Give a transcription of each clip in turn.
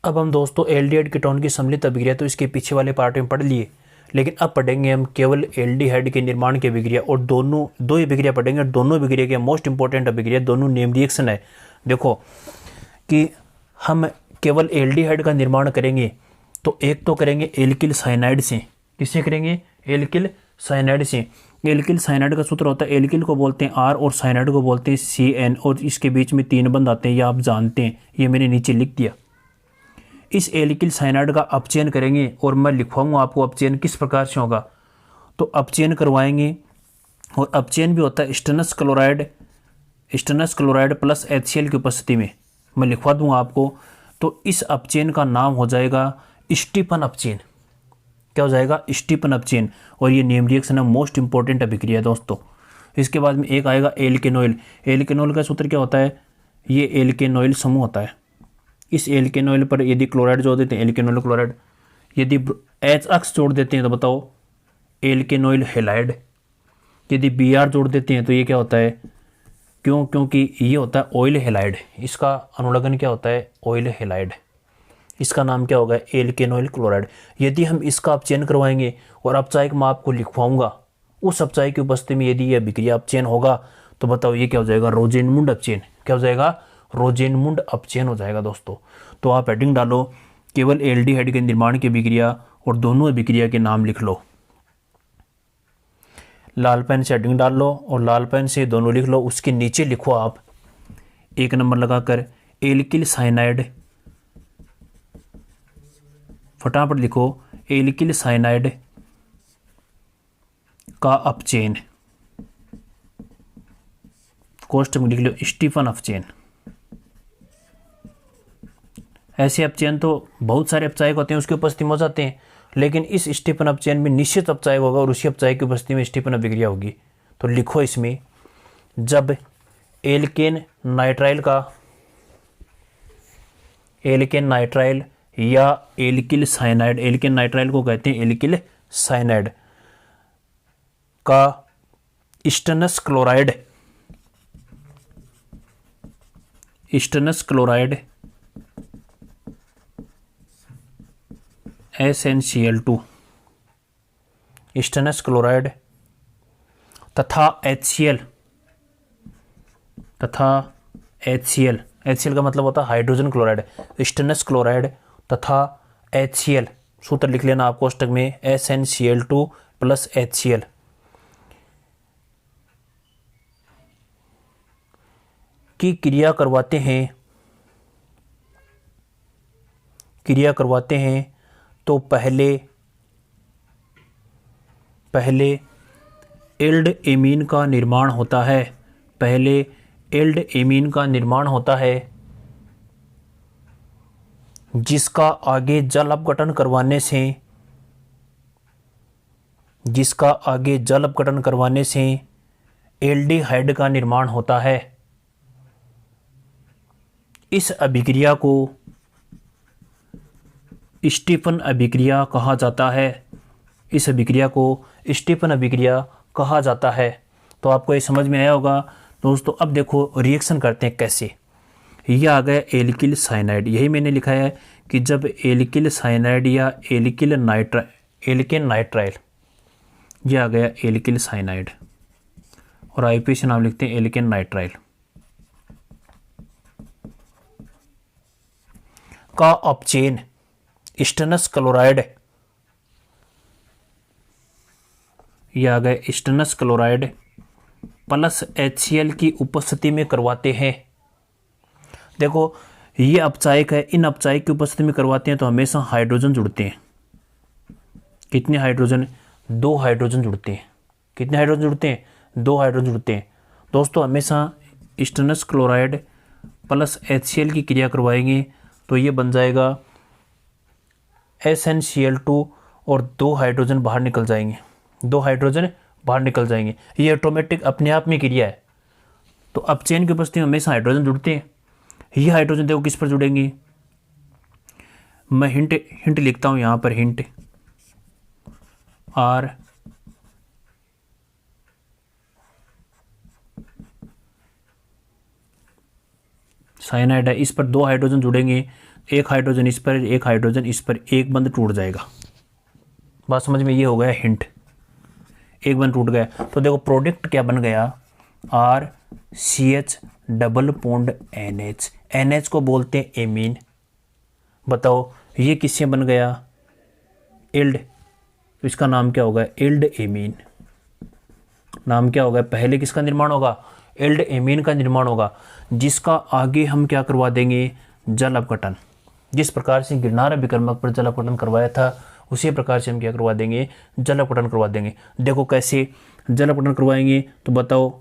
अब हम दोस्तों एल्डिहाइड कीटोन की सम्मिलित अभिक्रिया तो इसके पीछे वाले पार्ट में पढ़ लिए, लेकिन अब पढ़ेंगे हम केवल एल्डिहाइड के निर्माण की अभिक्रिया, और दो अभिक्रिया पढ़ेंगे। दोनों अभिक्रिया के मोस्ट इंपॉर्टेंट अभिक्रिया, दोनों नेम रिएक्शन है। देखो कि हम केवल एल्डिहाइड का निर्माण करेंगे तो एक तो करेंगे एल्किल साइनाइड से। किससे करेंगे? एल्किल साइनाइड से। एल्किल साइनाइड का सूत्र होता है, एल्किल को बोलते हैं आर और साइनाइड को बोलते हैं CN, और इसके बीच में 3 बंद आते हैं, ये आप जानते हैं, ये मैंने नीचे लिख दिया। इस एल्किल साइनाइड का अपचयन करेंगे और मैं लिखवाऊंगा आपको अपचयन किस प्रकार से होगा। तो अपचयन करवाएंगे, और अपचयन भी होता है स्टेनस क्लोराइड प्लस HCl की उपस्थिति में, मैं लिखवा दूंगा आपको। तो इस अपचयन का नाम हो जाएगा स्टीफन अपचयन। क्या हो जाएगा? स्टीफन अपचयन। और ये नेम रिएक्शन है, मोस्ट इंपॉर्टेंट अभिक्रिया है दोस्तों। इसके बाद में एक आएगा एल्केनॉइल। एल्केनॉइल का सूत्र क्या होता है? ये एल्केनॉइल समूह होता है। इस एल्केनॉइल पर यदि क्लोराइड जोड़ देते हैं, एल्केनॉइल क्लोराइड, यदि H अक्स जोड़ देते हैं तो बताओ एल्केनॉइल हेलाइड। यदि Br जोड़ देते हैं तो ये क्या होता है? क्योंकि ये होता है ऑयल हेलाइड। इसका अनुलग्न क्या होता है? Oil halide. इसका नाम क्या होगा? एल्केनॉइल क्लोराइड। यदि हम इसका अपचयन करवाएंगे और अपचायक मैं आपको लिखवाऊंगा, उस अपचायक की उपस्थिति में यदि यह अभिक्रिया अपचयन होगा तो बताओ ये क्या हो जाएगा? रोजेनमुंड अपचयन। क्या हो जाएगा? रोजेनमुंड अपचयन हो जाएगा दोस्तों। तो आप हेडिंग डालो केवल एल्डिहाइड के निर्माण की अभिक्रिया, और दोनों अभिक्रिया के नाम लिख लो। लाल पेन से हेडिंग डाल लो और लाल पेन से दोनों लिख लो। उसके नीचे लिखो आप 1 नंबर लगाकर एल्किल साइनाइड, फटाफट लिखो एल्किल साइनाइड का अपचयन। कोष्टक में लिख लो स्टीफन अपचयन। ऐसे अपचयन तो बहुत सारे अपचायक होते हैं, उसकी उपस्थिति में हो जाते हैं, लेकिन इस स्टीफन अपचयन में निश्चित अपचायक होगा और उसी अपचायक की उपस्थिति में स्टीफन अभिक्रिया होगी। तो लिखो इसमें, जब एल्केन नाइट्राइल या एल्किल साइनाइड, एल्केन नाइट्राइल को कहते हैं एल्किल साइनाइड, का stannous chloride SnCl2, stannous chloride तथा HCl HCl का मतलब होता है हाइड्रोजन क्लोराइड। स्टेनस क्लोराइड तथा HCl, सूत्र लिख लेना आप कोष्टक में SnCl2 प्लस HCl, की क्रिया करवाते हैं तो पहले एल्ड एमीन का निर्माण होता है, जिसका आगे जल अपघटन करवाने से एल्डिहाइड का निर्माण होता है। इस अभिक्रिया को स्टीफन अभिक्रिया कहा जाता है। तो आपको ये समझ में आया होगा दोस्तों। अब देखो रिएक्शन करते हैं कैसे। ये आ गया एल्किल साइनाइड, यही मैंने लिखा है कि जब एल्किल साइनाइड या एल्केन नाइट्राइल, ये आ गया एल्किल साइनाइड, और IP से नाम लिखते हैं एल्केन नाइट्राइल, का अपचयन स्टेनस क्लोराइड, ये आ गए स्टेनस क्लोराइड प्लस HCl की उपस्थिति में करवाते हैं। देखो ये अपचायक है, इन अपचायक की उपस्थिति में करवाते हैं तो हमेशा हाइड्रोजन जुड़ते हैं। कितने हाइड्रोजन? 2 हाइड्रोजन जुड़ते हैं। कितने हाइड्रोजन जुड़ते हैं? 2 हाइड्रोजन जुड़ते हैं। दोस्तों हमेशा स्टेनस क्लोराइड प्लस HCl की क्रिया करवाएंगे तो ये बन जाएगा SnCl2 और 2 हाइड्रोजन बाहर निकल जाएंगे। ये ऑटोमेटिक अपने आप में क्रिया है। तो अपचयन की उपस्थिति में हमेशा हाइड्रोजन जुड़ते हैं। ये हाइड्रोजन देखो किस पर जुड़ेंगे, मैं हिंट लिखता हूं यहां पर, हिंट R साइनाइड है, इस पर 2 हाइड्रोजन जुड़ेंगे एक हाइड्रोजन इस पर, एक हाइड्रोजन इस पर, एक बंद टूट जाएगा। बात समझ में, ये हो गया हिंट, एक बंद टूट गया। तो देखो प्रोडक्ट क्या बन गया, RCH double bond NH, NH को बोलते हैं एमीन। बताओ ये किससे बन गया, एल्ड, तो इसका नाम क्या होगा, एल्ड एमीन। नाम क्या होगा, पहले किसका निर्माण होगा, एल्ड एमीन का निर्माण होगा, जिसका आगे हम क्या करवा देंगे, जल अपघटन। जिस प्रकार से गिरनार अभिकर्मक पर जल अपघटन करवाया था, उसी प्रकार से हम क्या करवा देंगे, जल अपघटन करवा देंगे। देखो कैसे जल अपघटन करवाएंगे, तो बताओ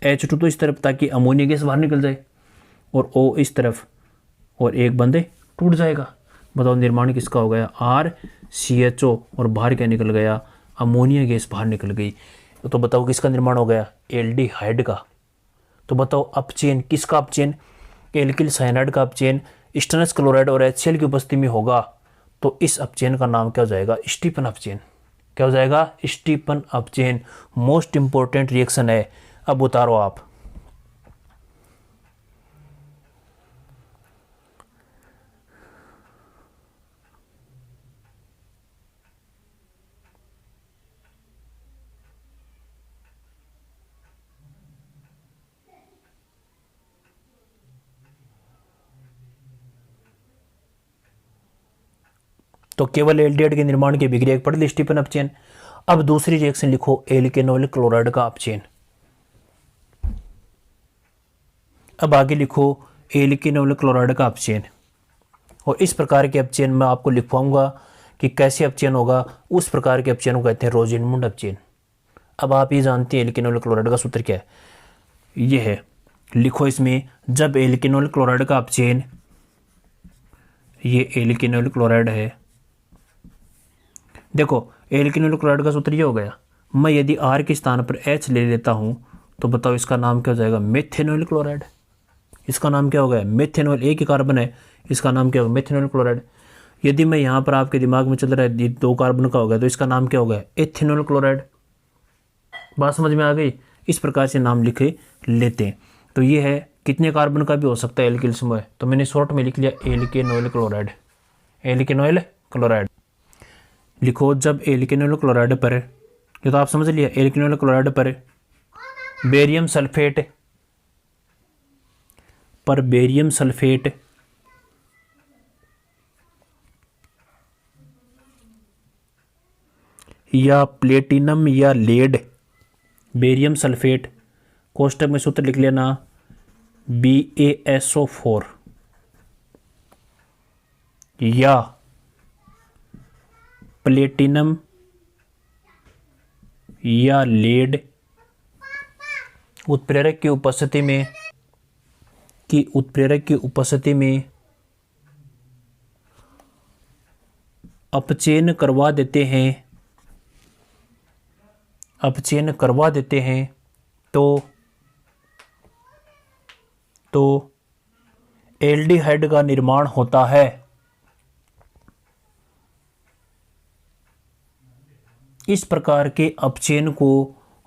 H2 तो इस तरफ ताकि अमोनिया गैस बाहर निकल जाए, और O इस तरफ, और एक बंदे टूट जाएगा। बताओ निर्माण किसका हो गया, RCHO, और बाहर क्या निकल गया, अमोनिया गैस बाहर निकल गई। तो बताओ किसका निर्माण हो गया, एल्डिहाइड का। तो बताओ अपचेन किसका, अपचेन एल्किल साइनाइड का अपचेन स्टेनस क्लोराइड और HCl की उपस्थिति में होगा, तो इस अपचेन का नाम क्या हो जाएगा, स्टीफन अपचेन। क्या हो जाएगा, स्टीफन अपचेन। मोस्ट इंपॉर्टेंट रिएक्शन है। अब उतारो आप, तो केवल एल्डिहाइड के निर्माण की अभिक्रिया पढ़ ली, स्टीफन अपचेन। अब दूसरी रिएक्शन लिखो, एल्केनॉल क्लोराइड का अपचेन। अब आगे लिखो एल्केनॉल क्लोराइड का अपचेन, और इस प्रकार के अपचेन मैं आपको लिखवाऊंगा कि कैसे अपचेन होगा। उस प्रकार के अपचेन को कहते हैं रोजेनमुंड अपचेन। अब आप ये जानते हैं एल्केनॉल क्लोराइड का सूत्र क्या है, ये है, लिखो इसमें, जब एल्केनॉल क्लोराइड का अपचेन, ये एल्केनॉल क्लोराइड है, देखो एल्केनॉल क्लोराइड का सूत्र ये हो गया, मैं यदि R के स्थान पर H ले लेता हूं, तो बताओ इसका नाम क्या हो जाएगा, मेथेनॉल क्लोराइड। इसका नाम क्या हो गया, मेथेनॉल, एक ही कार्बन है, इसका नाम क्या होगा, मेथेनॉल क्लोराइड। यदि मैं यहाँ पर आपके दिमाग में चल रहा है 2 कार्बन का हो गया, तो इसका नाम क्या होगा, एथेनॉल क्लोराइड। बात समझ में आ गई। इस प्रकार से नाम लिखे लेते हैं। तो ये है, कितने कार्बन का भी हो सकता है एल्किल समूह, तो मैंने शॉर्ट में लिख लिया एल्केनॉल क्लोराइड। एल्केनॉल क्लोराइड लिखो, जब एल्केनॉल क्लोराइड पर, ये तो आप समझ लिया, एल्केनॉल क्लोराइड पर बेरियम सल्फेट, या प्लेटिनम या लेड, बेरियम सल्फेट, कोष्टक में सूत्र लिख लेना BaSO4, या प्लेटिनम या लेड उत्प्रेरक की उपस्थिति में अपचयन करवा देते हैं, तो एल्डिहाइड का निर्माण होता है। इस प्रकार के अपचयन को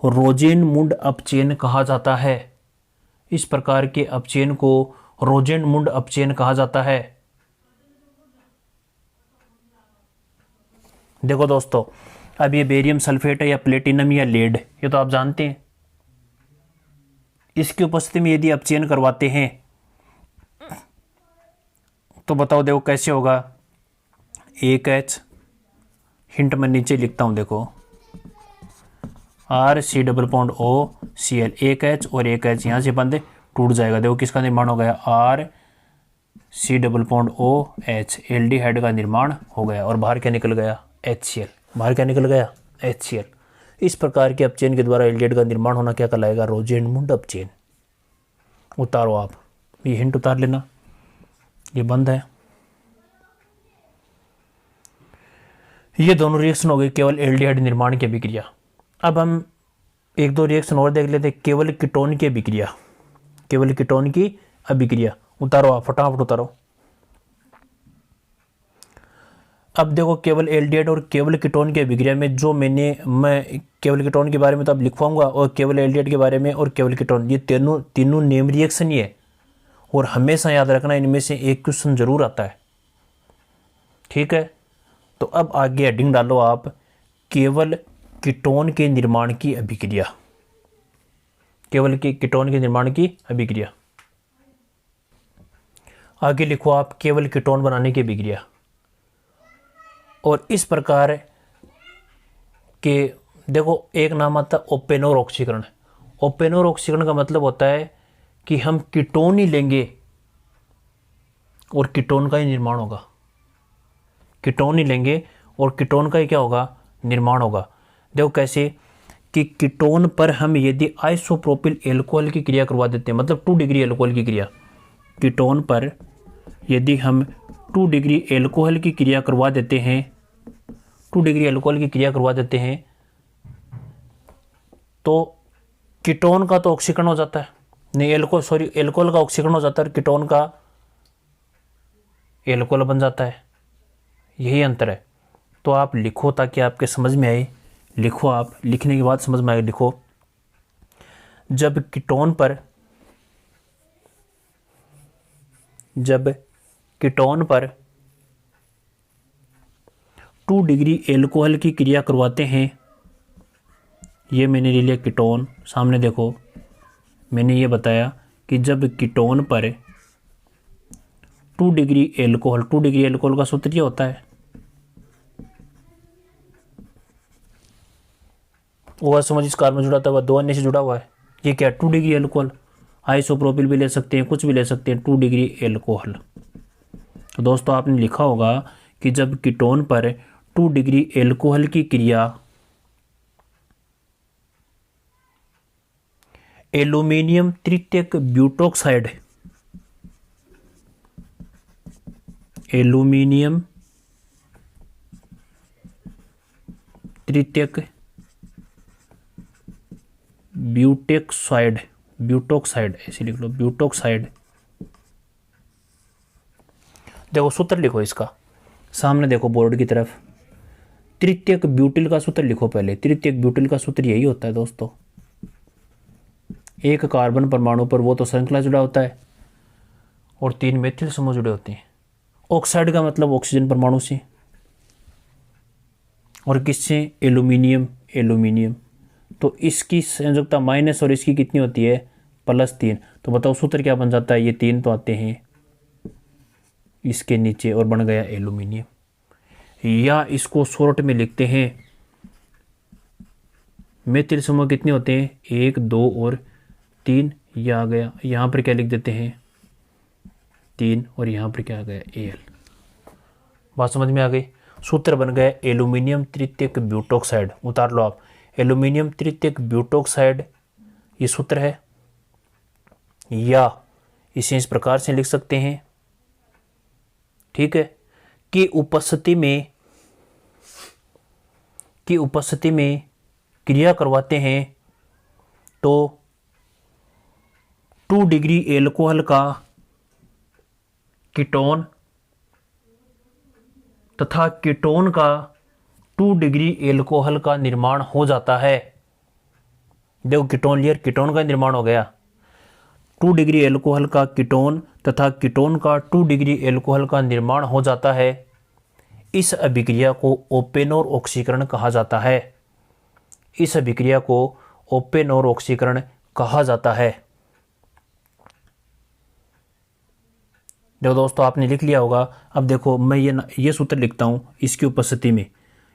रोजेनमुंड अपचयन कहा जाता है। इस प्रकार के अपचयन को रोजेनमुंड अपचयन कहा जाता है। देखो दोस्तों, अब ये बेरियम सल्फेट है या प्लेटिनम या लेड, ये तो आप जानते हैं। इसकी उपस्थिति में यदि अपचयन करवाते हैं तो बताओ, देखो कैसे होगा, एक H, हिंट मैं नीचे लिखता हूं, देखो RC डबल बॉन्ड OCl, एक H और एक H यहाँ से बंद टूट जाएगा। देखो किसका निर्माण हो गया, RC double bond OH, aldehyde का निर्माण हो गया, और बाहर क्या निकल गया, HCl। बाहर क्या निकल गया, HCl। इस प्रकार के अपचयन के द्वारा एल्डिहाइड का निर्माण होना क्या कहलाएगा, रोजेनमुंड अपचयन। उतारो आप, ये हिंट उतार लेना, ये बंद है। ये दोनों रिएक्शन हो गए केवल एल्डिहाइड निर्माण की अभिक्रिया। अब हम 1-2 रिएक्शन और देख लेते हैं, केवल कीटोन की अभिक्रिया। केवल कीटोन की अभिक्रिया उतारो आप, फटाफट उतारो। अब देखो केवल एल्डिहाइड और केवल कीटोन की अभिक्रिया में जो मैं केवल कीटोन के बारे में तो अब लिखवाऊंगा, और केवल एल्डिहाइड के बारे में और केवल कीटोन, ये तीनों नेम रिएक्शन ही है। और हमेशा याद रखना, इनमें से एक क्वेश्चन जरूर आता है। ठीक है। तो अब आगे हेडिंग डालो आप, केवल कीटोन के निर्माण की अभिक्रिया, केवल कीटोन के निर्माण की अभिक्रिया। आगे लिखो आप, केवल कीटोन बनाने की अभिक्रिया। और इस प्रकार के देखो, एक नाम आता है ओपेनोर ऑक्सीकरण। ओपेनोर ऑक्सीकरण का मतलब होता है कि हम कीटोन ही लेंगे और कीटोन का ही निर्माण होगा, कीटोन ही लेंगे और कीटोन का ही क्या होगा, निर्माण होगा। देखो कैसे, कि कीटोन पर हम यदि आइसोप्रोपिल एल्कोहल की क्रिया करवा देते हैं, मतलब 2 डिग्री एल्कोहल की क्रिया, कीटोन पर यदि हम 2 डिग्री एल्कोहल की क्रिया करवा देते हैं, 2 डिग्री एल्कोहल की क्रिया करवा देते हैं, तो कीटोन का तो ऑक्सीकरण हो जाता है, नहीं एल्कोहल का ऑक्सीकरण हो जाता है और कीटोन का एल्कोहल बन जाता है, यही अंतर है। तो आप लिखो ताकि आपके समझ में आए, लिखो आप, लिखने के बाद समझ में आए, लिखो, जब कीटोन पर 2 डिग्री एल्कोहल की क्रिया करवाते हैं, ये मैंने ले लिया कीटोन, सामने देखो मैंने ये बताया कि जब कीटोन पर 2 डिग्री एल्कोहल का सूत्र ये होता है OH जिस कार्बन जुड़ा हुआ 2 अन्य से जुड़ा हुआ है, ये क्या 2 डिग्री एल्कोहल, आइसोप्रोपिल भी ले सकते हैं, कुछ भी ले सकते हैं, 2 डिग्री एल्कोहल। तो दोस्तों आपने लिखा होगा कि जब कीटोन पर 2 डिग्री एल्कोहल की क्रिया एल्यूमिनियम तृतीयक ब्यूटोक्साइड, एल्यूमिनियम तृतीयक ब्यूटोक्साइड ऐसे लिख लो, ब्यूटोक्साइड। देखो सूत्र लिखो इसका, सामने देखो बोर्ड की तरफ, तृतीयक ब्यूटिल का सूत्र लिखो पहले। तृतीयक ब्यूटिल का सूत्र यही होता है दोस्तों, एक कार्बन परमाणु पर वो तो श्रृंखला जुड़ा होता है और 3 मेथिल समूह जुड़े होते हैं। ऑक्साइड का मतलब ऑक्सीजन परमाणु से, और किससे, एल्यूमिनियम। तो इसकी संयोजकता माइनस और इसकी कितनी होती है, +3। तो बताओ सूत्र क्या बन जाता है, ये 3 तो आते हैं इसके नीचे और बन गया एल्यूमिनियम। या इसको शॉर्ट में लिखते हैं, मेथिल समूह कितने होते हैं, 1 2 और 3, यह आ गया, यहाँ पर क्या लिख देते हैं 3 और यहाँ पर क्या आ गया Al। बात समझ में आ गई, सूत्र बन गया एल्यूमिनियम तृतीयक ब्यूटोक्साइड। उतार लो आप, एल्यूमिनियम तृतीयक ब्यूटोक्साइड ये सूत्र है, या इसे इस प्रकार से लिख सकते हैं, ठीक है, कि उपस्थिति में क्रिया करवाते हैं तो 2 डिग्री एल्कोहल का कीटोन तथा कीटोन का 2 डिग्री एल्कोहल का निर्माण हो जाता है। देखो कीटोन लियर, कीटोन का निर्माण हो गया, 2 डिग्री एल्कोहल का कीटोन तथा कीटोन का 2 डिग्री एल्कोहल का निर्माण हो जाता है। इस अभिक्रिया को ओपेनोर ऑक्सीकरण कहा जाता है, इस अभिक्रिया को ओपेनोर ऑक्सीकरण कहा जाता है। देखो दोस्तों आपने लिख लिया होगा। अब देखो मैं ये सूत्र लिखता हूँ, इसकी उपस्थिति में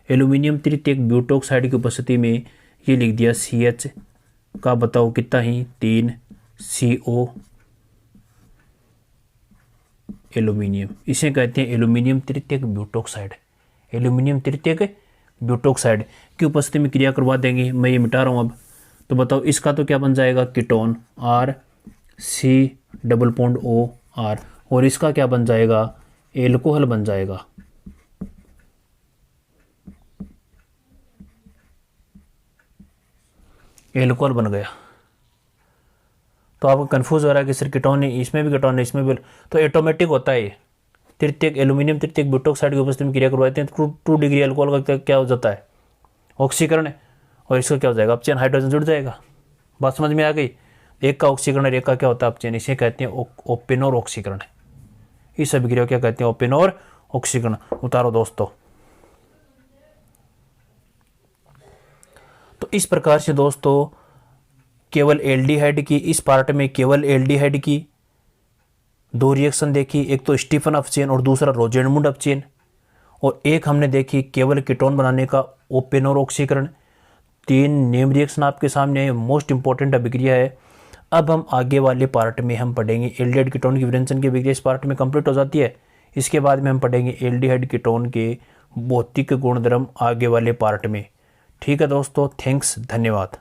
एल्यूमिनियम तृतीयक ब्यूटोक्साइड की उपस्थिति में ये लिख दिया CH का, बताओ कितना ही 3 CO एल्यूमिनियम, इसे कहते हैं एल्यूमिनियम तृतीयक ब्यूटोक्साइड। एल्यूमिनियम तृतीयक ब्यूटोक्साइड की उपस्थिति में क्रिया करवा देंगे, मैं ये मिटा रहा हूँ अब। तो बताओ इसका तो क्या बन जाएगा, कीटोन RC⸻O_R, और इसका क्या बन जाएगा, एल्कोहल बन जाएगा। एल्कोहल बन गया। तो आपको कंफ्यूज हो रहा है कि सर कीटोन है, इसमें भी कीटोन है, इसमें भी, तो ऑटोमेटिक होता है ये। तृतीयक एल्यूमिनियम तृतीयक ब्यूटोक्साइड की उपस्थिति में क्रिया करवाते हैं, 2 डिग्री एल्कोहल का क्या हो जाता है, ऑक्सीकरण है, और इसका क्या हो जाएगा, अपचयन, हाइड्रोजन जुड़ जाएगा। बात समझ में आ गई। एक का ऑक्सीकरण और एक का क्या होता है, अपचयन, इसे कहते हैं ओपेनोर ऑक्सीकरण। इस अभिक्रिया को क्या कहते हैं, ओपेनोर ऑक्सीकरण उतारो दोस्तों। तो इस प्रकार से दोस्तों केवल एल्डिहाइड की इस पार्ट में केवल एल्डिहाइड की दो रिएक्शन देखी, एक तो स्टीफन अपचेन और दूसरा रोज़ेनमुंड अपचेन, और एक हमने देखी केवल कीटोन बनाने का ओपेनर ऑक्सीकरण। 3 नेम रिएक्शन आपके सामने है, मोस्ट इंपॉर्टेंट अभिक्रिया है। अब हम आगे वाले पार्ट में हम पढ़ेंगे एल्डिहाइड कीटोन की विरेचन की अभिक्रिया, इस पार्ट में कंप्लीट हो जाती है। इसके बाद में हम पढ़ेंगे एल्डिहाइड कीटोन के भौतिक गुणधर्म आगे वाले पार्ट में। ठीक है दोस्तों, थैंक्स, धन्यवाद।